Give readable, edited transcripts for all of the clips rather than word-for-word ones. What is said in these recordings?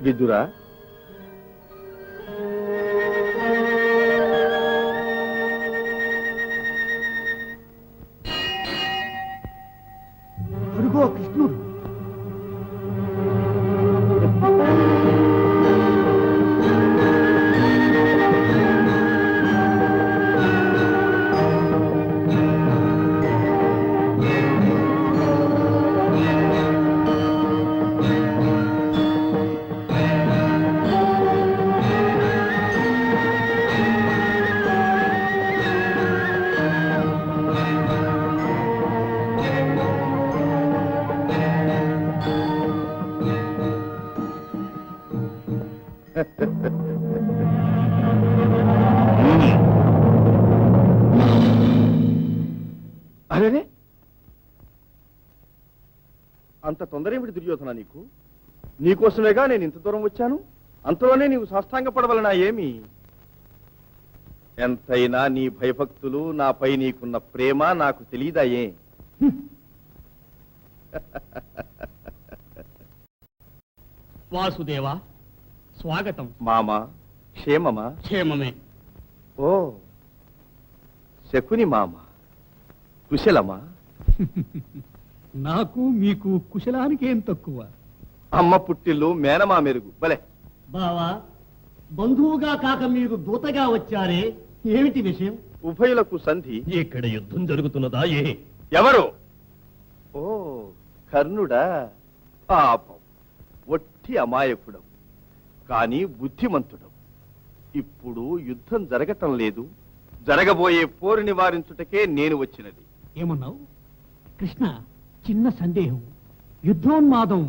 విదురా, అడుగో కృష్ణుడు. అరే, అంత తొందర ఏమిటి దుర్యోధన నీకు? నీకోసమేగా నేను ఇంత దూరం వచ్చాను. అంతలోనే నీవు సాష్టాంగపడవలనా ఏమి? ఎంతైనా నీ భయభక్తులు, నాపై నీకున్న ప్రేమ నాకు తెలియదాయే? వాసుదేవా, స్వాగతం. మామా, క్షేమమా? క్షేమమే. ఓ శకుని మామ, కుశలమా? నాకు మీకు కుశలానికి ఏం తక్కువ. అమ్మ పుట్టిల్లు మేనమా మెరుగు. భలే బావా, బంధువుగా కాక మీరు దూతగా వచ్చారే, ఏమిటి విషయం? ఉభయులకు సంధి. ఇక్కడ యుద్ధం జరుగుతున్నదా? ఎవరు? ఓ కర్ణుడా? పాపం, ఒట్టి అమాయకుడవు కాని బుద్ధిమంతుడవు. ఇప్పుడు యుద్ధం జరగటం లేదు. జరగబోయే పోరు నివారించుటకే నేను వచ్చినది. ఏమన్నావు కృష్ణ? చిన్న సందేహం. యుద్ధోన్మాదం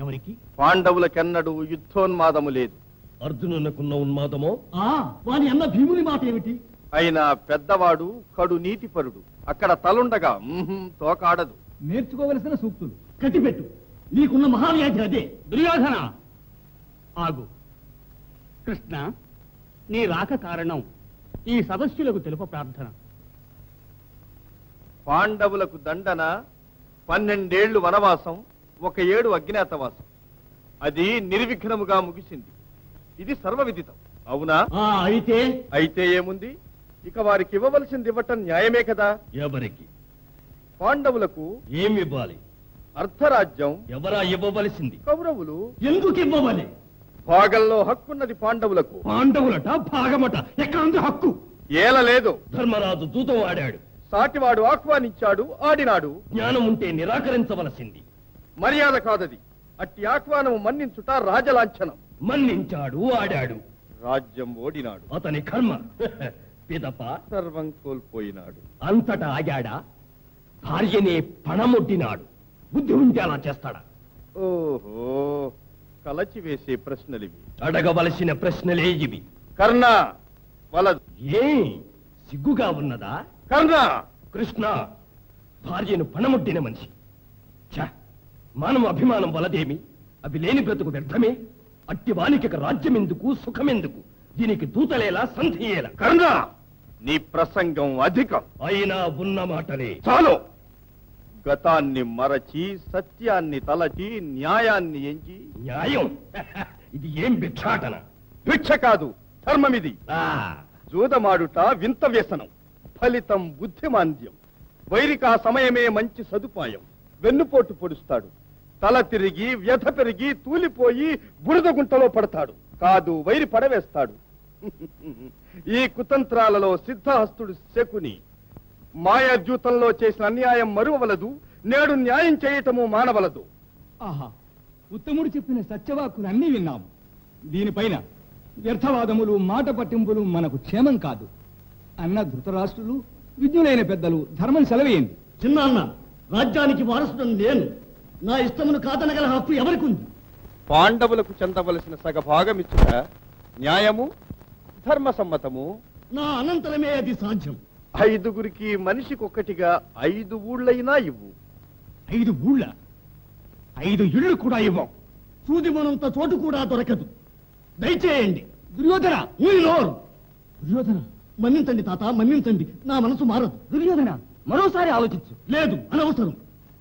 ఎవరికి? పాండవులకెన్నడూ యుద్ధోన్మాదము లేదు. అర్జునునకున్న ఉన్మాదమో? వాని అన్న భీముని మాట ఏమిటి? అయినా పెద్దవాడు కడు నీతిపరుడు. అక్కడ తలుండగా తోకాడదు. నేర్చుకోవలసిన సూక్తులు. కట్టిపెట్టు, నీకున్న మహావ్యాధి అదే. దుర్యోధన, ఆగు. కృష్ణ, నీ రాక కారణం ఈ సదస్సులకు తెలుప ప్రార్థన. పాండవులకు దండన 12 ఏళ్లు వనవాసం, 1 ఏడు అజ్ఞాతవాసం. అది నిర్విఘ్నముగా ముగిసింది. ఇది సర్వవిదితం. అవునా? అయితే ఏముంది? ఇక వారికి ఇవ్వవలసింది ఇవ్వటం న్యాయమే కదా. ఎవరికి? పాండవులకు ఏమివ్వాలి? అర్ధరాజ్యం. ఎవరా ఇవ్వవలసింది? కౌరవులు. ఎందుకు ఇవ్వవలే? భాగంలో హక్కున్నది పాండవులకు. పాండవులట భాగమట. ఎక్కడుంది హక్కు? ఏలలేదు. ధర్మరాజు దూతం ఆడాడు. సాటివాడు ఆహ్వానించాడు, ఆడినాడు. జ్ఞానం ఉంటే నిరాకరించవలసింది. మర్యాద కాదది. అట్టి ఆహ్వానము మన్నించుట రాజలాంఛనం. మన్నించాడు, ఆడాడు. రాజ్యం ఓడినాడు. అతని కర్మ. పిదప సర్వం కోల్పోయినాడు. అంతటా ఆగాడా? భార్యనే పణమొట్టినాడు. బుద్ధి ఉంటే అలా చేస్తాడా? ఓహో, కలచి వేసే ప్రశ్నలివి. అడగవలసిన ప్రశ్నలే ఇవి. కర్ణ వలదు. ఏ సిగ్గుగా ఉన్నదా? కర్ణ! కృష్ణ, భార్యను పణముట్టిన మనిషి. మానవ అభిమానం వలదేమి? అవి లేని బ్రతుకు వ్యర్థమే. అట్టి వానికి రాజ్యమెందుకు, సుఖమెందుకు? దీనికి దూతలేలా, సంధియేలా? కర్ణ, నీ ప్రసంగం అధికం. అయినా ఉన్న మాటలే చాలు. గతాన్ని మరచి, సత్యాన్ని తలచి, న్యాయాన్ని ఎంచి. న్యాయం? ఇది ఏం భిక్షాటన? భిక్ష కాదు, ధర్మమిది. జూదమాడుట వింత వ్యసనం. ఫలితం బుద్ధిమాంద్యం. వైరికా సమయమే మంచి సదుపాయం. వెన్నుపోటు పొడుస్తాడు. తల తిరిగి, వ్యధ పెరిగి, తూలిపోయి బురద గుంటలో పడతాడు. కాదు, వైరి పడవేస్తాడు. ఈ కుతంత్రాలలో సిద్ధహస్తుడు శకుని. మాయాద్యూతంలో చేసిన అన్యాయం మరువవలదు. నేడు న్యాయం చేయటము మానవలదు. ఆహా, ఉత్తముడు చెప్పిన సత్యవాక్కులన్నీ విన్నాము. దీనిపైన వ్యర్థవాదములు, మాట పట్టింపులు మనకు క్షేమం కాదు. అన్న ధృతరాష్ట్రులు, విజ్ఞులైన పెద్దలు ధర్మం సెలవేయండి. చిన్నాన్న, రాజ్యానికి వారసుడని నేను. నా ఇష్టమును కాదనగల హక్కు ఎవరికి ఉంది? పాండవులకు చెందవలసిన సగభాగమిచ్చుట న్యాయము, ధర్మసమ్మతము. నా అనంతరమే అది సాధ్యం. 5గురికి మనిషికొక్కటిగా 5 ఊళ్ళైనా ఇవ్వు. 5 ఊళ్ళ? 5 ఇళ్ళు కూడా ఇవ్వం. సూదిమనంత చోటు కూడా దొరకదు. దయచేయండి. దుర్యోధన! దుర్యోధన, మన్నించండి తాత, మన్నించండి. నా మనసు మారదు. దుర్యోధన, మరోసారి ఆలోచించు. లేదు, అనవసరం.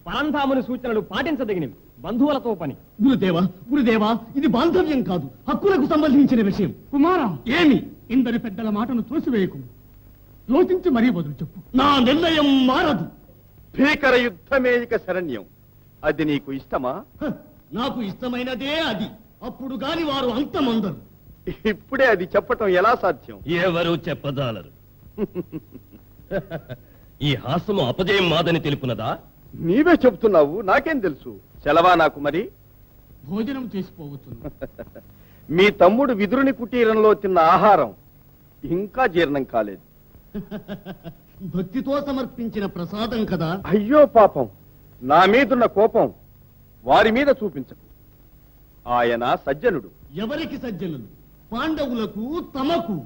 పరంధాముని సూచనలు పాటించదగినవి. బంధువులతో పని. గురుదేవా గురుదేవా, ఇది బాంధవ్యం కాదు, హక్కులకు సంబంధించిన విషయం. కుమారా, ఏమి ఇందరి పెద్దల మాటను తోసివేయకు. యోచించి మరీ బదులు చెప్పు. నా నిర్ణయం మారదు. భీకర యుద్ధమే ఇక శరణ్యం. అది నీకు ఇష్టమా? హ, నాకు ఇష్టమైనదే అది. అప్పుడు గాని వారు అంతమందరు. ఇప్పుడే అది చెప్పటం ఎలా సాధ్యం? ఎవరు చెప్పదాలరు. ఈ హాస్యము అపజయం మాదని తెలుపునదా? నీవే చెప్తున్నావు, నాకేం తెలుసు. సెలవా నాకు మరి? భోజనం చేసిపోవచ్చును. మీ తమ్ముడు విదురుని కుటీరంలో తిన్న ఆహారం ఇంకా జీర్ణం కాలేదు. భక్తితో సమర్పించిన ప్రసాదం కదా. అయ్యో పాపం, నా మీదున్న కోపం వారి మీద చూపించకు. ఆయన సజ్జనుడు. ఎవరికి సజ్జనులు? పాండవులకు, తమకు.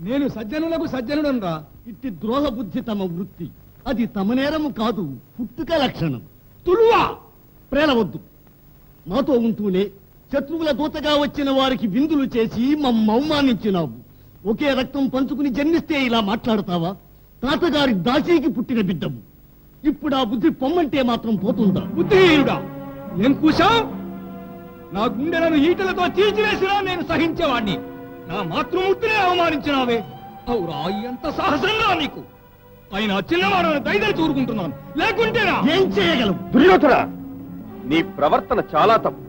నేను సజ్జనులకు సజ్జనుడనరా. ఇట్టి ద్రోహ బుద్ధి తమ వృత్తి. అది తమ నేరము కాదు, పుట్టుక లక్షణం. తులువా ప్రేలవద్దు. మాతో ఉంటూనే శత్రువుల దూతగా వచ్చిన వారికి విందులు చేసి మమ్మ అవమానించినావు. ఒకే రక్తం పంచుకుని జన్మిస్తే ఇలా మాట్లాడతావా? తాతగారి దాసీకి పుట్టిన బిడ్డము. ఇప్పుడు ఆ బుద్ధి పొమ్మంటే మాత్రం పోతుందా? బుద్ధిహీనుడా, ఏం కూసా? నా గుండెలను ఈటలతో చీల్చివేసినా నేను సహించేవాణ్ణి. నా మాతృమూర్తినే అవమానించినావే. అవురా, ఎంత సాహసంగా నీకు! అయినా చిన్నవాడని దైదలు చూరుకుంటున్నాను, లేకుంటేనా? ఏం చేయగలవు? దుర్యోధన, నీ ప్రవర్తన చాలా తప్పు.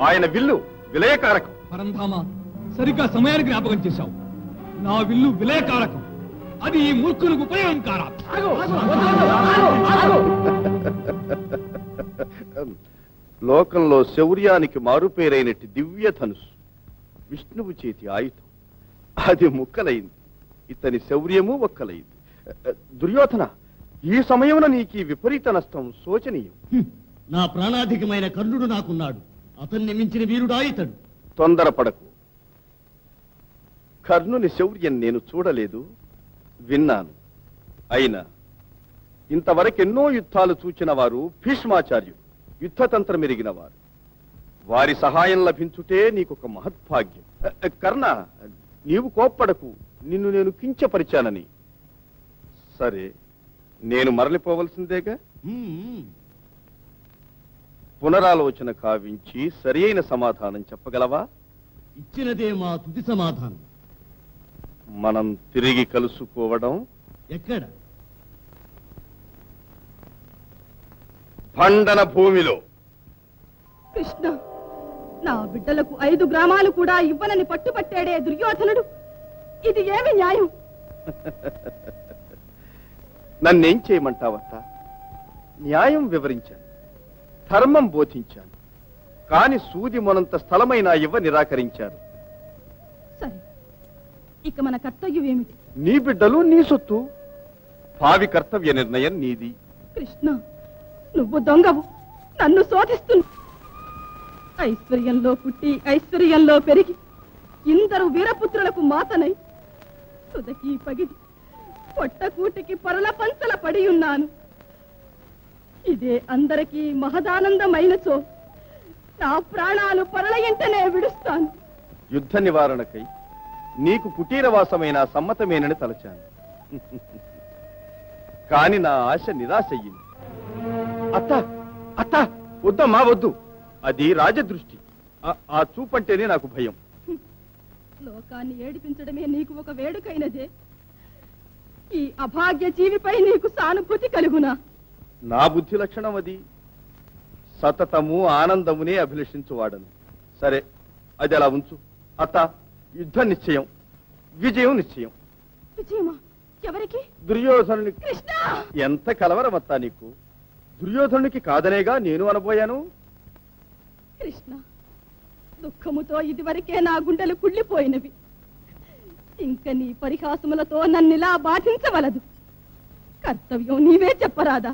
ఆయన విల్లు విలయకారకం. పరంధామ, సరిగ్గా సమయానికి జ్ఞాపకం చేశావు. నా విల్లు విలయకారకం. అది ఈ మూర్ఖులకు ఉపయోగం కారా? లోకంలో శౌర్యానికి మారుపేరైనట్టి దివ్య ధనుసు విష్ణువు చేతి ఆయుధం. అది ముక్కలైంది. ఇతని శౌర్యము ఒక్కలైంది. దుర్యోధన, ఈ సమయంలో నీకు విపరీత నష్టం శోచనీయం. నా ప్రాణాధికమైన కర్ణుడు నాకున్నాడు. అతన్ని మించిన వీరుడా ఇతడు. తొందరపడకు. కర్ణుని శౌర్యం నేను చూడలేదు, విన్నాను. అయినా ఇంతవరకెన్నో యుద్ధాలు చూచిన వారు భీష్మాచార్యుడు, యుద్ధతంత్రం ఎరిగిన వారు. వారి సహాయం లభించుటే నీకొక మహద్భాగ్యం. కర్ణ, నీవు కోప్పడకు. నిన్ను నేను కించపరిచానని. సరే, నేను మరలిపోవలసిందేగా. పునరాలోచన కావించి సరి అయిన సమాధానం చెప్పగలవా? ఇచ్చినదే మా తుది సమాధానం. మనం తిరిగి కలుసుకోవడం ఎక్కడ? భండన భూమిలో. కృష్ణ, నా బిడ్డలకు 5 గ్రామాలు కూడా ఇవ్వనని పట్టుపట్టాడే దుర్యోధనుడు. ఇది ఏమి న్యాయం? నన్నేం చేయమంటావత్త? న్యాయం వివరించాను, ధర్మం బోధించాను. కాని సూది మొనంత స్థలమైనా ఇవ్వ నిరాకరించారు. సరే, ఇక మన కర్తవ్యం ఏమిటి? నీ బిడ్డలు నీ సొత్తు. భావి కర్తవ్య నిర్ణయం నీది. కృష్ణ, నువ్వు దొంగవు, నన్ను శోధిస్తున్నా. ఐశ్వర్యంలో పుట్టి ఐశ్వర్యంలో పెరిగి ఇందరు వీరపుత్రులకు మాతనై తుదకి పగిడి పొట్టకూటికి పరుల పంచల పడి ఉన్నాను. ఇదే అందరికీ మహదానందమైనచో నా ప్రాణాలు పరుల ఇంటనే విడుస్తాను. యుద్ధ నివారణకై నీకు కుటీరవాసమైన సమ్మతమేనని తలచాను. కాని నా ఆశ నిరాశయ్యింది. అత్త అత్త, వద్దమ్మా వద్దు. అది రాజదృష్టి. ఆ చూపంటేనే నాకు భయం. లోకాన్ని ఏడిపించడమే నీకు ఒక వేడుకైనదే. ఈ అభాగ్య జీవిపై నీకు సానుభూతి కలుగునా? నా బుద్ధి లక్షణం అది. సతతము ఆనందమునే అభిలషించువాడను. సరే, అది అలా ఉంచు. అత్త, యుద్ధం నిశ్చయం, విజయం నిశ్చయం. విజయమా? ఎవరికి? దుర్యోధనుని. కృష్ణ! ఎంత కలవరమత్తా నీకు! దుర్యోధనునికి కాదనేగా నేను అనబోయాను. కృష్ణ, దుఃఖముతో ఇదివరకే నా గుండెలు కుళ్ళిపోయినవి. ఇంక నీ పరిహాసములతో నన్నిలా బాధించవలదు. కర్తవ్యం నీవే చెప్పరాదా?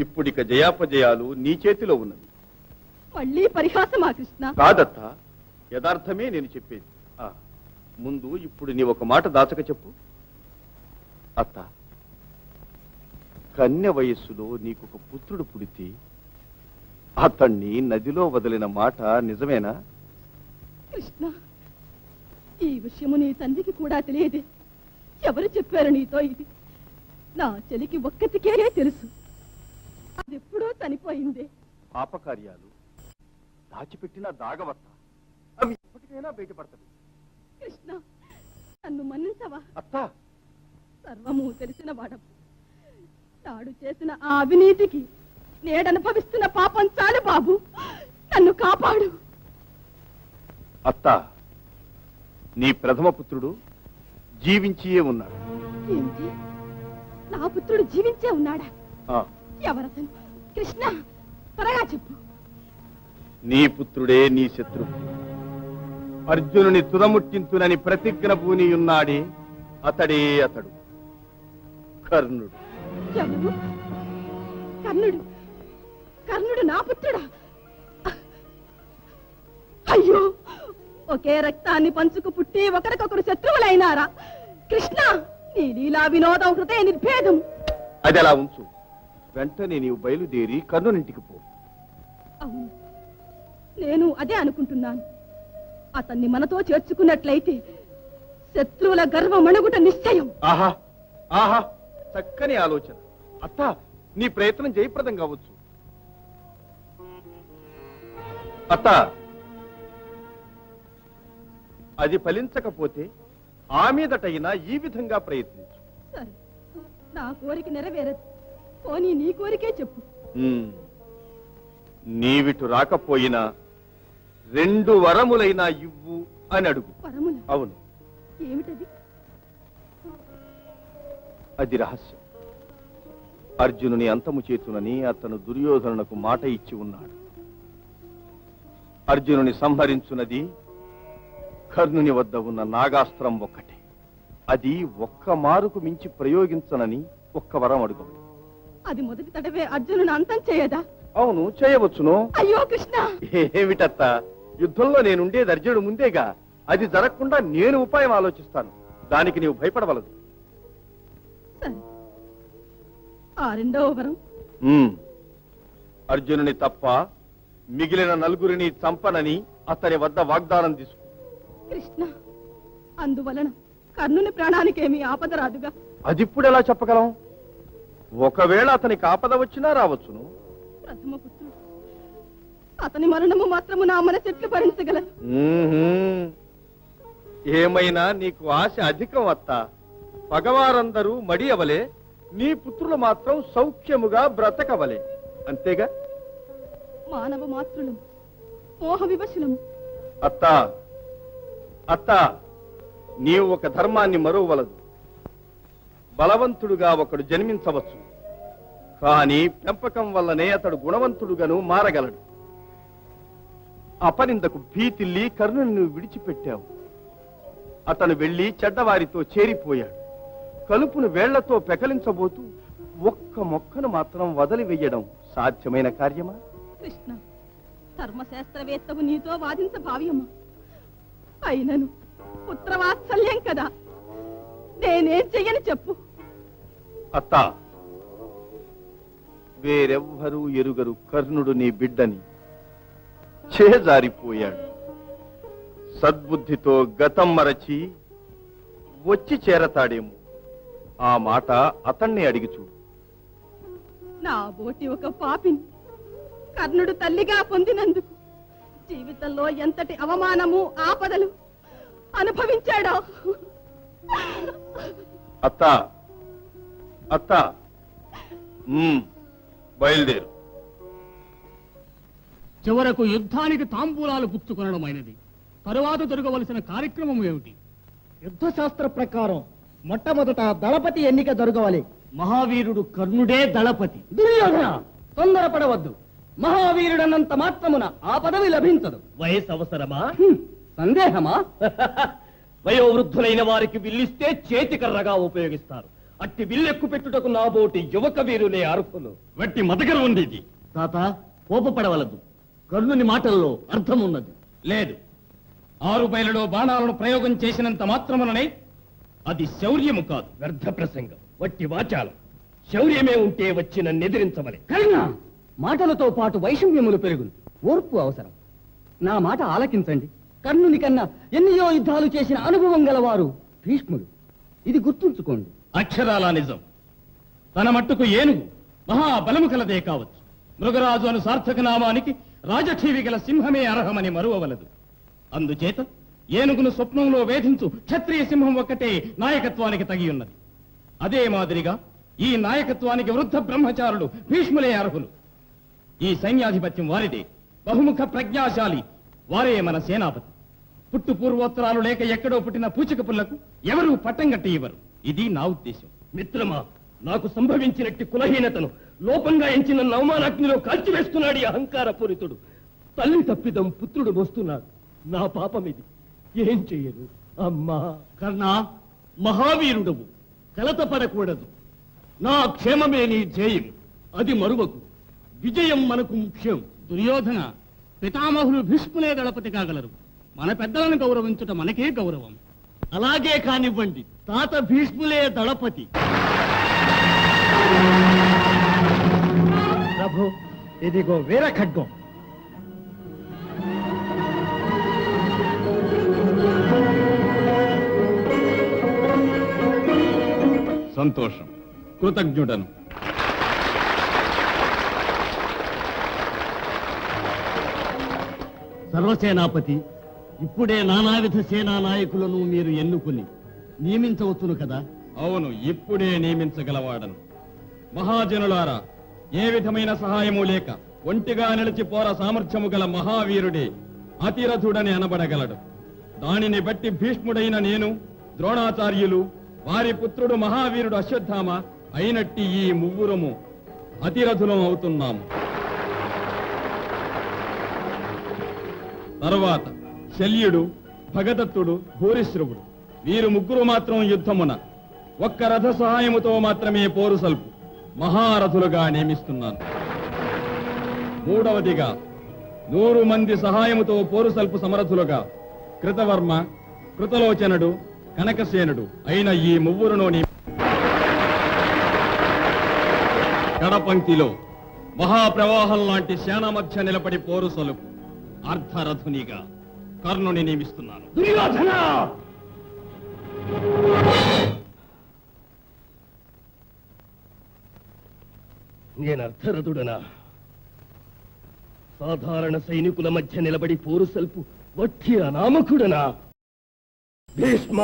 ఇప్పుడిక జయాపజయాలు నీ చేతిలో ఉన్నవి. మళ్ళీ పరిహాసమా కృష్ణ? కాదత్తా, యథార్థమే నేను చెప్పేది. ముందు ఇప్పుడు నీ ఒక మాట దాచక చెప్పు. అత్త, కన్య వయస్సులో నీకొక పుత్రుడు పుడితే అతన్ని నదిలో వదిలిన మాట నిజమేనా? కృష్ణ, ఈ విషయము నీ తండ్రికి కూడా తెలియదే. ఎవరు చెప్పారు నీతో ఇది? నా చెలికి ఒక్కతికే తెలుసు. అదెప్పుడో చనిపోయిందే. పాపకార్యాలు దాచిపెట్టిన దాగవత్త అవి ఎప్పటికైనా బయటపడతాయి. కృష్ణ, నన్ను మన్నించవా? అత్త, సర్వము తెలిసిన వాడవు. తాడు చేసిన ఆ అవినీతికి నేడనుభవిస్తున్న పాపం చాలు బాబు, నన్ను కాపాడు. అత్త, నీ ప్రథమ పుత్రుడు జీవించియే ఉన్నాడు. ఏంటి, నా పుత్రుడు జీవించే ఉన్నాడా? ఆ, ఎవరతను? కృష్ణ, త్వరగా చెప్పు. నీ పుత్రుడే నీ శత్రువు. అర్జునుని తుదముట్టింతునని ప్రతిజ్ఞ పూనియున్నాడే అతడే అతడు, కర్ణుడు. ఎవరు? కర్ణుడు? కర్ణుడు నా పుత్రుడా? అయ్యో, ఒకే రక్తాన్ని పంచుకు పుట్టి ఒకరికొకరు శత్రువులైనారా? కృష్ణ, నీ లీలా వినోదం హృదయ నిర్భేదం. అది అలా ఉంచు. వెంటనే నీవు బయలుదేరి కర్ణునింటికి పో. అవును, నేను అదే అనుకుంటున్నాను. అతన్ని మనతో చేర్చుకున్నట్లయితే శత్రువుల గర్వమణుగుట నిశ్చయం. ఆహా ఆహా, చక్కని ఆలోచన. అత్త, నీ ప్రయత్నం జయప్రదం కావచ్చు. అత్త, అది ఫలించకపోతే ఆ మీదటైనా ఈ విధంగా ప్రయత్నించు. సరే, నా కోరిక నెరవేరదు. పోనీ నీ కోరికే చెప్పు. నీవిటు రాకపోయినా 2 వరములైనా ఇవ్వు అని అడుగు. వరముల? అవును. ఏమిటది? అది రహస్యం. అర్జునుని అంతము చేతునని అతను దుర్యోధనునకు మాట ఇచ్చి ఉన్నాడు. అర్జునుని సంహరించున్నది కర్ణుని వద్ద ఉన్న నాగాస్త్రం ఒక్కటే. అది ఒక్క మారుకు మించి ప్రయోగించనని ఒక్క వరం అడుగు. అది మొదటి తడవే అర్జునుని అంతం చేయదా? అవును, చేయవచ్చును. అయ్యో కృష్ణ! ఏమిటత్త, యుద్ధంలో నేనుండేది అర్జునుడు ముందేగా. అది జరగకుండా నేను ఉపాయం ఆలోచిస్తాను. దానికి నీవు భయపడవలదు. సరే, ఆ 2వ వరం? అర్జునుని తప్ప మిగిలిన 4 చంపనని అతని వద్ద వాగ్దానం తీసుకో. కృష్ణ, అందువలన కర్ణుని ప్రాణానికేమీ ఆపద రాదుగా? అదిప్పుడు ఎలా చెప్పగలం? ఒకవేళ అతనికి ఆపద వచ్చినా రావచ్చును. ప్రథమ పుత్రుడు, అతని మరణము మాత్రము నా మనసెట్లు భరించగలదు? ఏమైనా నీకు ఆశ అధికం అత్త. పగవారందరూ మడి అవలే, నీ పుత్రులు మాత్రం సౌఖ్యముగా బ్రతకవలే. అంతేగా? మానవ మాతృలం, మోహ వివశులము. అత్త, అత్త, నీవు ఒక ధర్మాన్ని మరువవలదు. బలవంతుడుగా ఒకడు జన్మించవచ్చు, కానీ పెంపకం వల్లనే అతడు గుణవంతుడుగాను మారగలడు. అపనిందకు భీతిల్లి కర్ణుని నువ్వు విడిచిపెట్టావు. అతను వెళ్లి చెడ్డవారితో చేరిపోయాడు. కలుపును వేళ్లతో పెకలించబోతూ ఒక్క మొక్కను మాత్రం వదిలివేయడం సాధ్యమైన కార్యమా? కృష్ణ, ధర్మశాస్త్రవేత్తవు నీతో వాదించ భావ్యమా? అయినను పుత్రవాత్సల్యం కదా, నేనేం చెయ్యని చెప్పు. అత్త, వేరెవ్వరూ ఎరుగరు కర్ణుడు నీ బిడ్డని. చేజారిపోయాడు. సద్బుద్ధితో గతం మరచి వచ్చి చేరతాడేమో. ఆ మాట అతన్ని అడిగి చూడు. నా బోటి ఒక పాపిని కర్ణుడు తల్లిగా పొందినందుకు జీవితంలో ఎంతటి అవమానము ఆపదలు అనుభవించాడో. అత్త, అత్త, బయలుదేరు. చివరకు యుద్ధానికి తాంబూలాలు పుచ్చుకొనడమైనది. తరువాత జరగవలసిన కార్యక్రమం ఏమిటి? యుద్ధశాస్త్ర ప్రకారం మొట్టమొదట దళపతి ఎన్నిక జరగవాలి. మహావీరుడు కర్ణుడే దళపతి. దుర్యోధన, తొందరపడవద్దు. మహావీరుడన్నంత మాత్రమున ఆ పదవి లభించదు. వయసు అవసరమా? సందేహమా? వయోవృద్ధులైన వారికి విల్లిస్తే చేతికర్రగా ఉపయోగిస్తారు. అట్టి విల్లెక్కు పెట్టుటకు నాబోటి యువక వీరులే అర్హులు. వట్టి మతకర ఉండేది. తాత, కోపపడవలదు. కర్ణుని మాటల్లో అర్థం ఉన్నది. లేదు, 6 బయలులో బాణాలను ప్రయోగం చేసినంత మాత్రముననే అది శౌర్యము కాదు. వ్యర్థ ప్రసంగం, వట్టి వాచాలం. శౌర్యమే ఉంటే వచ్చిన నిద్రించవలే. కర్ణ, మాటలతో పాటు వైషమ్యములు పెరుగును. ఓర్పు అవసరం. నా మాట ఆలకించండి. కర్ణుని కన్నా ఎన్నో యుద్ధాలు చేసిన అనుభవం గలవారు భీష్ముడు. ఇది గుర్తుంచుకోండి. అక్షరాలా నిజం. తన మట్టుకు ఏనుగు మహాబలము కలదే కావచ్చు, మృగరాజు అను సార్థక నామానికి రాజఠీవి గల సింహమే అర్హమని మరువవలదు. అందుచేత ఏనుగును స్వప్నంలో వేధించు క్షత్రియ సింహం ఒక్కటే నాయకత్వానికి తగి ఉన్నది. అదే మాదిరిగా ఈ నాయకత్వానికి వృద్ధ బ్రహ్మచారులు భీష్ములే అర్హులు. ఈ సైన్యాధిపత్యం వారిదే. బహుముఖ ప్రజ్ఞాశాలి వారే మన సేనాపతి. పుట్టు పూర్వోత్తరాలు లేక ఎక్కడో పుట్టిన పూచిక పుల్లకు ఎవరూ పట్టం కట్టి ఇవ్వరు. ఇది నా ఉద్దేశం. మిత్రమా, నాకు సంభవించినట్టి కులహీనతను లోపంగా ఎంచిన నవమానాగ్నిలో కాల్చివేస్తున్నాడు ఈ అహంకార పూరితుడు. తల్లి తప్పిదం పుత్రుడు మోస్తున్నాడు. నా పాపం ఇది. ఏం చెయ్యను అమ్మా. కర్ణా, మహావీరుడవు, కలత పడకూడదు. నా క్షేమమే నీ ధ్యేయం, అది మరువకు. విజయం మనకు ముఖ్యం. దుర్యోధన, పితామహులు భీష్ములే దళపతి కాగలరు. మన పెద్దలను గౌరవించుట మనకే గౌరవం. అలాగే కానివ్వండి, తాత భీష్ములే దళపతి. ప్రభు, ఇదిగో వీర ఖడ్గం. సంతోషం, కృతజ్ఞుడను. సర్వసేనాపతి, ఇప్పుడే నానావిధ సేనా నాయకులను మీరు ఎన్నుకుని నియమించవచ్చును కదా? అవును, ఇప్పుడే నియమించగలవాడను. మహాజనులారా, ఏ విధమైన సహాయము లేక ఒంటిగా నిలిచి పోర సామర్థ్యము గల మహావీరుడే అతిరథుడని అనబడగలడు. దానిని బట్టి భీష్ముడైన నేను, ద్రోణాచార్యులు, వారి పుత్రుడు మహావీరుడు అశ్వత్థామ అయినట్టి ఈ ముగ్గురము అతిరథులం అవుతున్నాము. తరువాత శల్యుడు, భగదత్తుడు, భూరిశ్రవుడు వీరు ముగ్గురు మాత్రం యుద్ధమున ఒక్క రథ సహాయముతో మాత్రమే పోరు సల్పు మహారథులుగా నియమిస్తున్నాను. మూడవదిగా 100 మంది సహాయముతో పోరు సల్పు సమరథులుగా కృతవర్మ, కృతలోచనుడు, కనకసేనుడు అయిన ఈ ముగ్గురును కడపంక్తిలో మహాప్రవాహం లాంటి సేన మధ్య నిలబడి పోరు సలుపు అర్ధరథునిగా కర్ణుని నియమిస్తున్నాను. దుర్యోధన! నేను అర్ధరథుడనా? సాధారణ సైనికుల మధ్య నిలబడి పోరు సల్పు వట్టి అనామకుడనా? భీష్మ,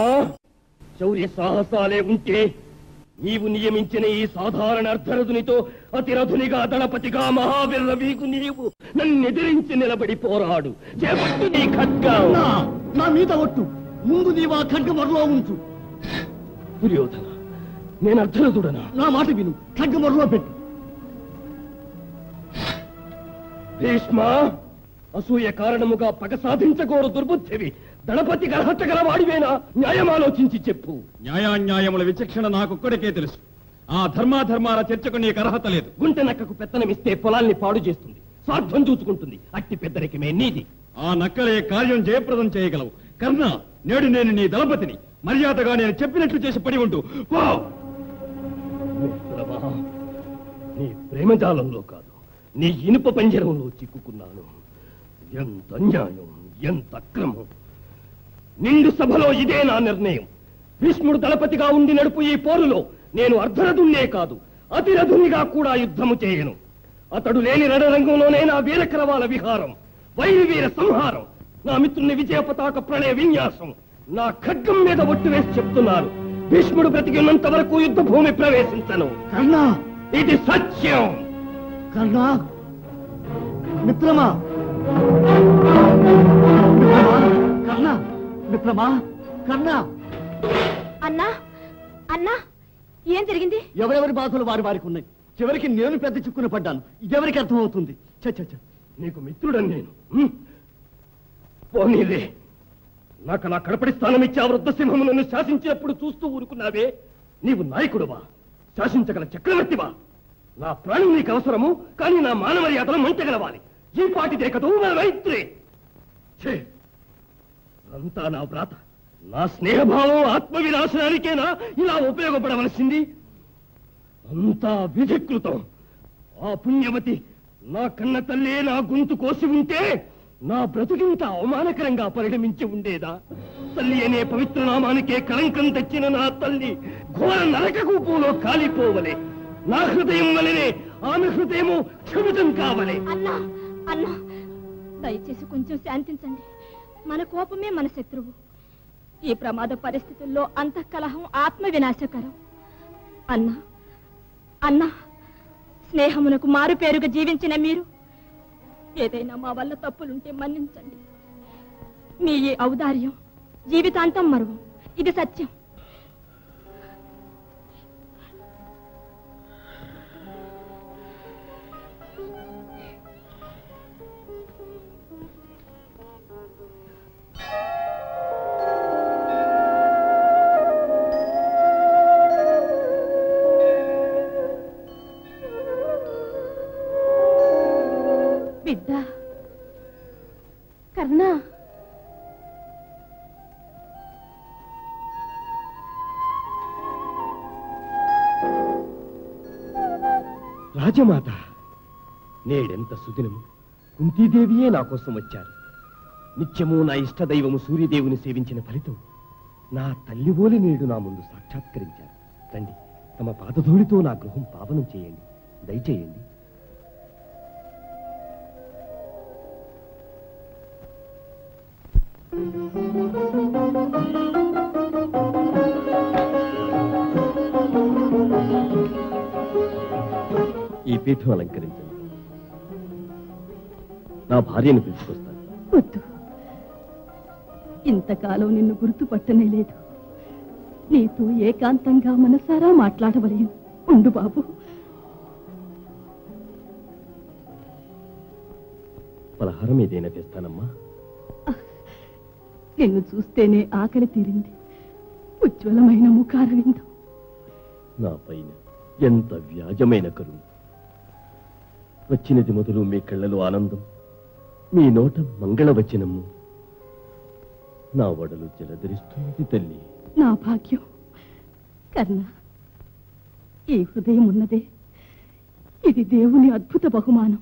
శౌర్య సాహసాలే ఉంటే నీవు నియమించిన ఈ సాధారణ అర్ధరథునితో అతిరథునిగా దళపతిగా మహావీర వీకు నీవు నన్నెదిరించి నిలబడి పోరాడు. చేపట్టు నీ ఖడ్గం. నా మీద ఒట్టు. ముందు నీవు ఆ ఖడ్గమరలో ఉంచు. దుర్యోధన, నేను అర్ధరథుడనా? నా మాట విను, ఖడ్గమరలో పెట్టు. భీష్మ, అసూయ కారణముగా పగ సాధించకూడదు దుర్బుద్ధివి. దళపతి అర్హత గలవాడివేనా? న్యాయం ఆలోచించి చెప్పు. న్యాయాన్యాయముల విచక్షణ నాకొక్కడికే తెలుసు. ఆ ధర్మాధర్మాల చర్చకు నీకు అర్హత లేదు. గుంటె నక్కకు పెత్తనమిస్తే పొలాల్ని పాడు చేస్తుంది, స్వార్థం చూసుకుంటుంది. అట్టి పెద్దరికమే నీది. ఆ నక్కలే కార్యం జయప్రదం చేయగలవు. కర్ణ, నేడు నేను నీ దళపతిని. మర్యాదగా నేను చెప్పినట్లు చేసి పడి ఉంటూ పో. మిత్రమా, నీ ప్రేమజాలంలో కాదు, నీ ఇనుప పంజరంలో చిక్కుకున్నాను. ఎంత అన్యాయం, ఎంత అక్రమం! నిండు సభలో ఇదే నా నిర్ణయం. భీష్ముడు దళపతిగా ఉండి నడుపు ఈ పోరులో నేను అర్ధరథుణ్ణే కాదు, అతిరథునిగా కూడా యుద్ధము చేయను. అతడు లేని రణరంగంలోనే నా వీరకరవాల విహారం, వైరి వీర సంహారం, నా మిత్రుని విజయ పతాక ప్రళయ విన్యాసం. నా ఖడ్గం మీద ఒట్టు వేసి చెప్తున్నాను, భీష్ముడు బ్రతికి ఉన్నంత వరకు యుద్ధ భూమి ప్రవేశించను. కర్ణ, ఇది సత్యం. కర్ణ, మిత్రమా, కర్ణ, మిత్రమా, కర్ణ. అన్నా, అన్నా, ఏం జరిగింది? ఎవరెవరి బాధలు వారికి ఉన్నాయి. చివరికి నేను పెద్ద చిక్కున పడ్డాను. ఇదెవరికి అర్థమవుతుంది? చ నీకు మిత్రుడని నేను. పోనీలే, నాకు నా కడపడి స్థానం ఇచ్చి ఆ వృద్ధ సింహము నన్ను శాసించినప్పుడు చూస్తూ ఊరుకున్నావే. నీవు నాయకుడువా? శాసించగల చక్రవర్తివా? నా ప్రాణం నీకు అవసరము, కానీ నా మానమర్యాదలు మంటగలవాలి. ఈ పాటిదే కదూ మన మైత్రి. అంతా నా వ్రాత, నా స్నేహభావం ఆత్మ వినాశనానికేనా ఇలా ఉపయోగపడవలసింది? అంతా విధికృతం. ఆ పుణ్యవతి నా కన్న తల్లే నా గొంతు కోసి ఉంటే నా బ్రతుకింత అవమానకరంగా పరిణమించి ఉండేదా? తల్లి అనే పవిత్ర నామానికే కళంకం తెచ్చిన నా తల్లి ఘోర నరక కూపంలో కాలిపోవలే. నా హృదయం వలనే ఆమె హృదయము క్షమితం కావాలి. అన్నా అన్నా, దయచేసి కొంచెం శాంతించండి. మన కోపమే మన శత్రువు. ఈ ప్రమాద పరిస్థితుల్లో అంతఃకలహం ఆత్మ వినాశకరం. అన్నా అన్నా, స్నేహమునకు మారు పేరుగా జీవించిన మీరు ఏదైనా మా వల్ల తప్పులుంటే మన్నించండి. మీ ఈ ఔదార్యం జీవితాంతం మరువం. ఇది సత్యం. బిడ్డ కర్ణా, రాజమాత, నేడెంత సుదినము. కుంతీదేవియే నా కోసం వచ్చారు. నిత్యము నా ఇష్టదైవము సూర్యదేవుని సేవించిన ఫలితం నా తల్లి ఓలి నేడు నా ముందు సాక్షాత్కరించారు. రండి, తమ పాదధూళితో నా గృహం పావనం చేయండి, దయచేయండి. ఈ పీఠం అలంకరించండి. నా భార్యను పిలుచుకొస్తాను. వద్దు, ఇంతకాలం నిన్ను గుర్తుపట్టనే లేదు. నీతో ఏకాంతంగా మనసారా మాట్లాడవలేను. ఉండు బాబు. పలహారం ఏదైనా తెస్తానమ్మా. నిన్ను చూస్తేనే ఆకలి తీరింది. ఉజ్వలమైన ముఖారవిందం. నా పైన ఎంత వ్యాజమైన కరుణ. వచ్చినది మొదలు మీ కళ్ళలో ఆనందం, మీ నోట మంగళవచనము. నా వడలు జలధరిస్తుంది తల్లి. నా భాగ్యం. కర్ణ, ఈ హృదయం ఉన్నదే, ఇది దేవుని అద్భుత బహుమానం.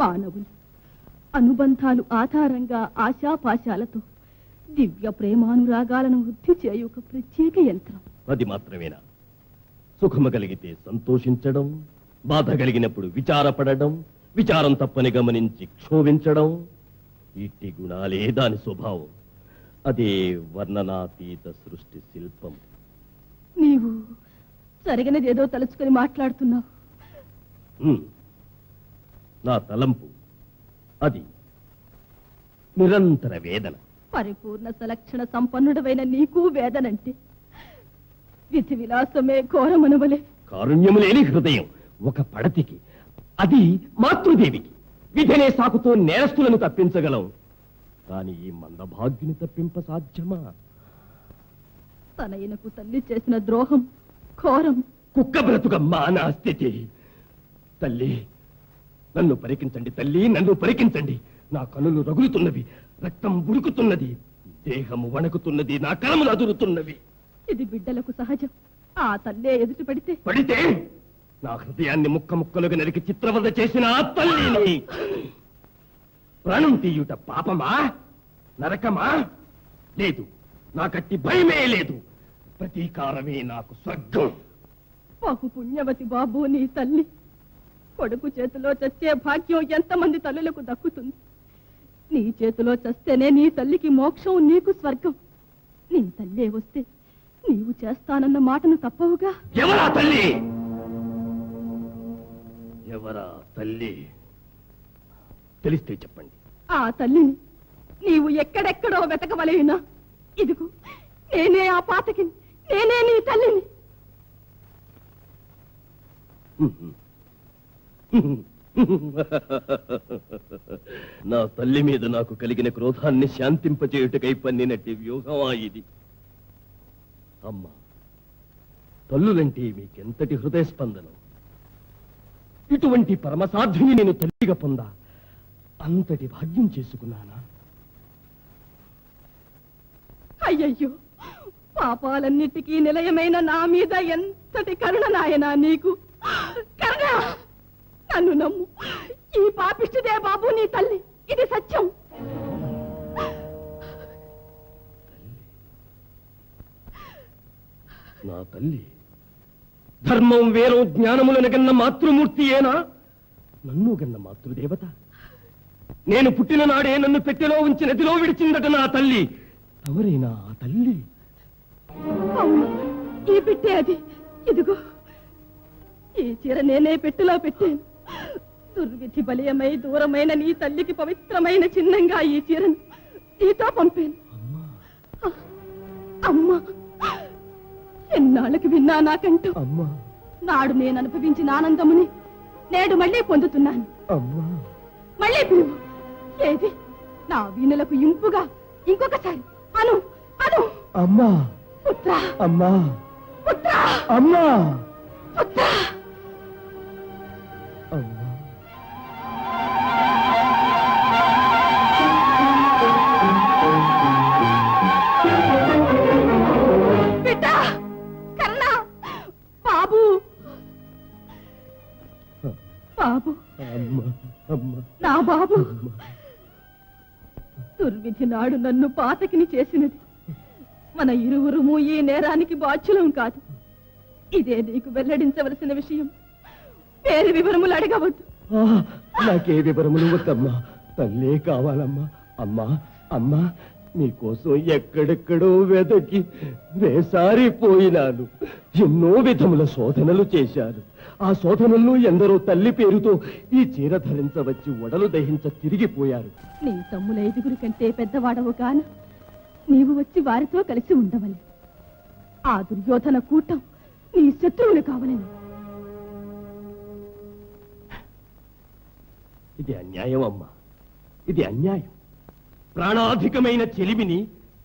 మానవులు అనుబంధాలు ఆధారంగా ఆశాపాశాలతో దివ్య ప్రేమానురాగాలను వృద్ధి చేయు ఒక ప్రత్యేక యంత్రం. అది మాత్రమేనా? సుఖము కలిగితే సంతోషించడం, బాధ కలిగినప్పుడు విచారపడడం, విచారం తప్పని గమనించి క్షోభించడం, ఇట్టి గుణాలే దాని స్వభావం. అదే వర్ణనాతీత సృష్టి శిల్పం. నీవు జరిగినదేదో తలుచుకొని మాట్లాడుతున్నావు. నా తలంపు అది నిరంతర వేదన. పరిపూర్ణ సలక్షణ సంపన్నుడవైన నీకు వేదనంటే విధి విలాసమే ఘోరమనవలే. కారుణ్యము లేని హృదయం ఒక పడతికి, అది మాతృదేవికి. విధినే సాకుతో నేరస్తులను తప్పించగలం, కానీ ఈ మందభాగ్యుని తప్పింప సాధ్యమా? తనయునకు తల్లి చేసిన ద్రోహం ఘోరం. కుక్క బ్రతుకమ్మా నా స్థితి. తల్లి, నన్ను పరికించండి తల్లి, నన్ను పరికించండి. నా కనులు రగులుతున్నవి, రక్తం ఉడుకుతున్నది, దేహము వణకుతున్నది, నా కలములు అదురుతున్నవి. ఇది బిడ్డలకు సహజం. ఆ తల్లే ఎదుటి పడితే నా హృదయాన్ని ముక్క ముక్కలుగా నరికి చిత్రవద చేసిన ఆ తల్లిని ప్రాణం తీయుట పాపమా, నరకమా? లేదు, నాకట్టి భయమే లేదు. ప్రతీకారమే నాకు స్వర్గం. బహు పుణ్యవతి బాబు నీ తల్లి. కొడుకు చేతిలో చచ్చే భాగ్యం ఎంతమంది తల్లులకు దక్కుతుంది. నీ చేతిలో చస్తేనే నీ తల్లికి మోక్షం, నీకు స్వర్గం. నీ తల్లే వస్తే నీవు చేస్తానన్న మాటను తప్పవుగా. ఎవరా తల్లి? ఎవరా తల్లి? తెలిస్తే చెప్పండి. ఆ తల్లిని నీవు ఎక్కడెక్కడో వెతకవలేనా? ఇదిగో నేనే ఆ పాతకిని, నేనే నీ తల్లిని. నా తల్లి మీద నాకు కలిగిన క్రోధాన్ని శాంతింపచేయుటకై పన్నినట్టి వ్యూహమా ఇది? అమ్మా, తల్లులంటే మీకెంతటి హృదయ స్పందనం. ఇటువంటి పరమసాధ్యుని నేను తల్లిగా పొందా అంతటి భాగ్యం చేసుకున్నానా? అయ్యయ్యో, పాపాలన్నిటికీ నిలయమైన నా మీద ఎంతటి కరుణ నాయనా నీకు. కరుణ, నన్ను నమ్ము. ఈ పాపిష్టిదే బాబు నీ తల్లి, ఇది సత్యం. నా తల్లి ధర్మం వేరం జ్ఞానములను గన్న మాతృమూర్తి ఏనా? నన్ను గన్న మాతృదేవత. నేను పుట్టిన నాడే నన్ను పెట్టెలో ఉంచి నదిలో విడిచిందట నా తల్లి. ఎవరైనా ఆ తల్లి? అవును, ఈ పెట్టే అది. ఇదిగో ఈ చీర నేనే పెట్టెలో పెట్టాను. దుర్విధి బలీయమై దూరమైన నీ తల్లికి పవిత్రమైన చిహ్నంగా ఈ చీరను నీతో పంపాను. అమ్మా, ఎన్నాళ్ళకి విన్నా నాకంటూ అమ్మా. నాడు నేను అనుభవించిన ఆనందముని నేడు మళ్ళీ పొందుతున్నాను. అమ్మా, మళ్ళీ పిలువు. ఏది నా వీణులకు ఇంపుగా ఇంకొకసారి అను అను. అమ్మా, పుత్ర, అమ్మా, పుత్ర, అమ్మా, పుత్ర. అమ్మా. బిడ్డ, కర్ణ, బాబు, బాబు, అమ్మా, అమ్మా. నా బాబు. దుర్విధి నాడు నన్ను పాతకిని చేసినది. మన ఇరువురుము ఈ నేరానికి బాధ్యులం కాదు. ఇదే నీకు వెల్లడించవలసిన విషయం. పేరు వివరములు అడగవద్దు. నాకే వివరములు వద్దమ్మా. తల్లే కావాలమ్మా. అమ్మా, అమ్మా, మీకోసం ఎక్కడెక్కడో వెదకి వేసారిపోయినాను. ఎన్నో విధముల శోధనలు చేశాను. ఆ శోధనల్లో ఎందరో తల్లి పేరుతో ఈ చీర ధరించవచ్చి ఒడలు దహించ తిరిగిపోయారు. నీ తమ్ముల 5 కంటే పెద్దవాడవు కాను. నీవు వచ్చి వారితో కలిసి ఉండవలే. ఆ దుర్యోధన కూటం నీ శత్రువులు కావాలని. ఇది అన్యాయం అమ్మా, ఇది అన్యాయం. ప్రాణాధికమైన చెలిమిని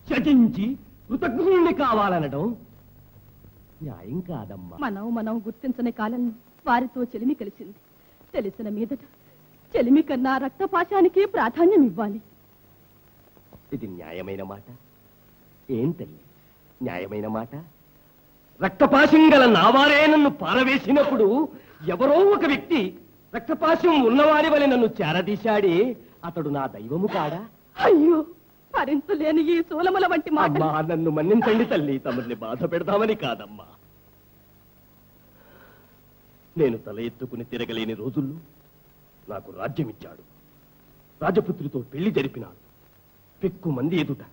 చటించి కృతజ్ఞుణ్ణి కావాలనడం న్యాయం కాదమ్మా. మనం గుర్తించని కాలంలో వారితో చెలిమి కలిసింది. తెలిసిన మీదట చెలిమి కన్నా రక్తపాశానికే ప్రాధాన్యం ఇవ్వాలి. ఇది న్యాయమైన మాట? ఏం తల్లి, న్యాయమైన మాట? రక్తపాశం గల నావారే నన్ను పారవేసినప్పుడు ఎవరో ఒక వ్యక్తి రక్తపాశం ఉన్నవారి వలె నన్ను చేరదీశాడే, అతడు నా దైవము కాడా? అయ్యో, భరించలేని ఈ సోలముల వంటి మాట. అమ్మా, నన్ను మన్నించండి తల్లి. తమని బాధ పెడదామని కాదమ్మా. నేను తల ఎత్తుకుని తిరగలేని రోజుల్లో నాకు రాజ్యమిచ్చాడు. రాజపుత్రితో పెళ్లి జరిపినాడు. పెక్కు మంది ఎదుట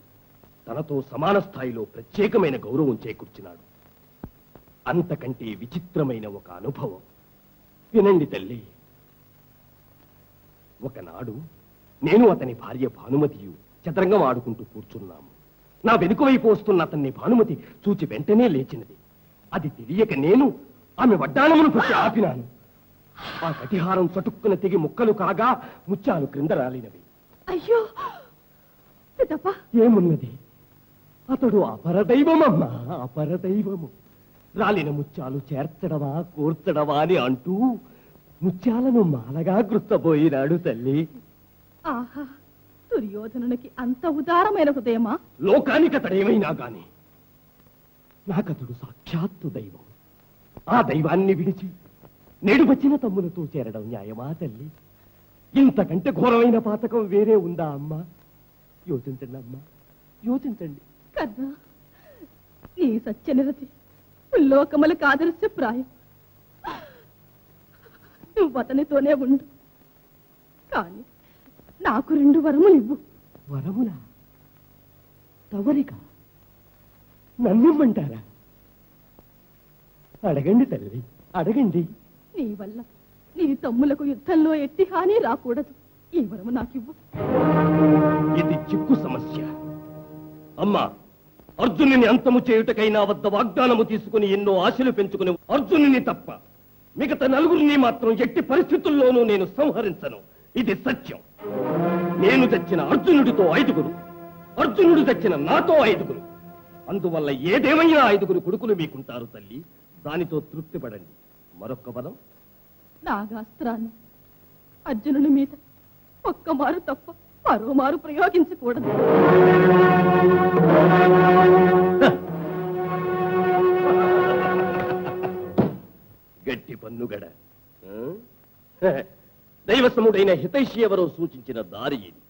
తనతో సమాన స్థాయిలో ప్రత్యేకమైన గౌరవం చేకూర్చినాడు. అంతకంటే విచిత్రమైన ఒక అనుభవం వినండి తల్లి. ఒకనాడు నేను అతని భార్య భానుమతియు చదరంగం ఆడుకుంటూ కూర్చున్నాము. నా వెనుక వైపు వస్తున్న అతన్ని భానుమతి చూచి వెంటనే లేచినది. అది తెలియక నేను ఆమె వడ్డాణమును పట్టి ఆపినాను. ఆ కటిహారం చటుక్కున తెగి ముక్కలు కాగా ముత్యాలు క్రింద రాలినవి. అయ్యో సిద్ధప్ప, ఏమున్నది? అతడు అపరదైవమమ్మా, అపరదైవము. రాలిన ముత్యాలు చేర్చడవా కూర్చడవా అని అంటూ ముత్యాలను మాలగా గుర్తబోయినాడు తల్లి. ఆహా, దుర్యోధనునికి అంత ఉదారమైన హృదయమా? లోకానికి అతడేమైనా గాని నాకతడు సాక్షాత్తు దైవం. ఆ దైవాన్ని విడిచి నేడు వచ్చిన తమ్ములతో చేరడం న్యాయమా తల్లి? ఇంతకంటే ఘోరమైన పాతకం వేరే ఉందా అమ్మా? యోచించండి అమ్మా, యోచించండి. కన్నా, నీ సత్యనిరతి లోకములకు ఆదర్శప్రాయం. నువ్వు అతనితోనే ఉండు. కానీ నాకు 2 వరములు ఇవ్వు. వరములా? తవరిక నమ్మిమ్మంటారా? అడగండి తల్లి, అడగండి. నీ వల్ల నీ తమ్ములకు యుద్ధంలో ఎట్టి హాని రాకూడదు. ఈ వరము నాకివ్వు. ఇది చిక్కు సమస్య. అమ్మా, అర్జునుని అంతము చేయుటకై నా వద్ద వాగ్దానము తీసుకుని ఎన్నో ఆశలు పెంచుకుని అర్జునుని తప్ప మిగతా 4 మాత్రం ఎట్టి పరిస్థితుల్లోనూ నేను సంహరించను. ఇది సత్యం. నేను తెచ్చిన అర్జునుడితో 5, అర్జునుడు తెచ్చిన నాతో 5. అందువల్ల ఏదేమైనా 5 కొడుకులు మీకుంటారు తల్లి. దానితో తృప్తి పడండి. మరొక్క వరం, నాగాస్త్రాన్ని అర్జునుని మీద ఒక్కమారు తప్ప మరోమారు ప్రయోగించకూడదు. గట్టి పన్నుగడ. దైవసముడైన హితైషి ఎవరో సూచించిన దారి ఇది.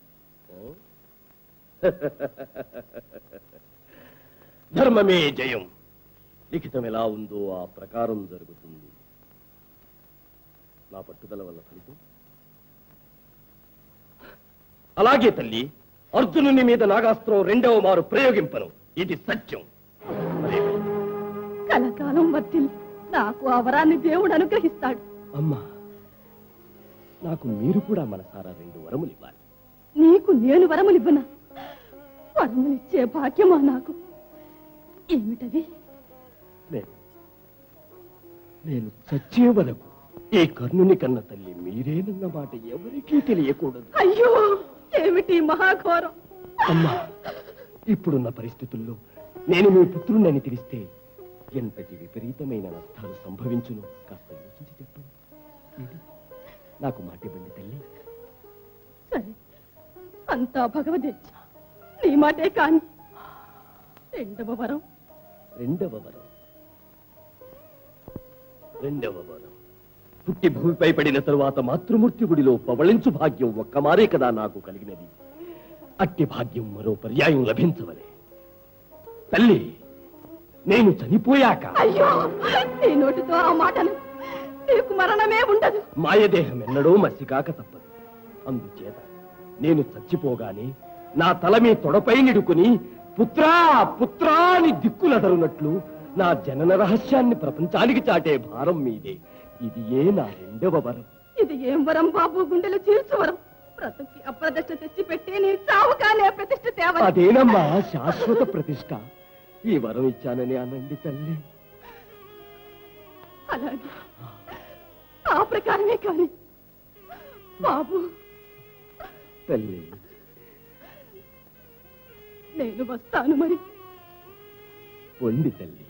ధర్మమే జయం. లిఖితం ఎలా ఉందో ఆ ప్రకారం జరుగుతుంది. నా పట్టుదల వల్ల ఫలితం అలాగే తల్లి. అర్జునుని మీద నాగాస్త్రం 2వ మారు ప్రయోగింపను. ఇది సత్యం. కలకాలం వర్తిల్లి నాకు ఆ వరాన్ని దేవుడు అనుగ్రహిస్తాడు. అమ్మా, నాకు మీరు కూడా మనసారా 2 వరములు ఇవ్వాలి. నీకు నేను వరములివ్వనా? వరములిచ్చే భాగ్యమా నాకు? ఏమిటది? నేను చచ్చే వరకు ఈ కర్ణుని కన్న తల్లి మీరేనన్న మాట ఎవరికీ తెలియకూడదు. అయ్యో, ఏమిటి మహాఘోరం! అమ్మా, ఇప్పుడున్న పరిస్థితుల్లో నేను మీ పుత్రుణ్ణని తెలిస్తే ఎంతటి విపరీతమైన నష్టాలు సంభవించును కాస్త యోచించి చెప్పండి. ఏంటి? నాకు మాటివ్వండి తల్లి. సరే, అంతా భగవదేచ్ఛ. నీ మాటే కాని. 2వ వరం. 2వ వరం. 2వ వరం. పుట్టి భూమిపై పడిన తరువాత మాతృమూర్తి గుడిలో పవళించు భాగ్యం ఒక్కమారే కదా నాకు కలిగినది. అట్టి భాగ్యం మరో పర్యాయం లభించవలే. తల్లి, నేను చనిపోయాక అయ్యో, నీ నోటితో ఆ మాటను. నీకు మరణమే ఉండదు. మాయదేహం ఎన్నడో మసికాక తప్పదు. అందుచేత నేను చచ్చిపోగానే నా తల మీ తొడపై నిడుకుని పుత్రా పుత్రా అని దిక్కులదరునట్లు నా జనన రహస్యాన్ని ప్రపంచానికి చాటే భారం మీదే. ఇది నా 2వ వరం. ఇది ఏం వరం బాబు? గుండెలు చీల్చు వరం. బ్రతుకి అప్రతిష్ట తెచ్చి పెట్టి నీ చావుగానే ప్రతిష్ట తేవాలి. అదేనమ్మా శాశ్వత ప్రతిష్ట. ఈ వరం ఇచ్చానని అనండి తల్లి. అలాగే, ఆ ప్రకారమే కాని బాబు. తల్లి, నేను వస్తాను మరి. పొండి తల్లి.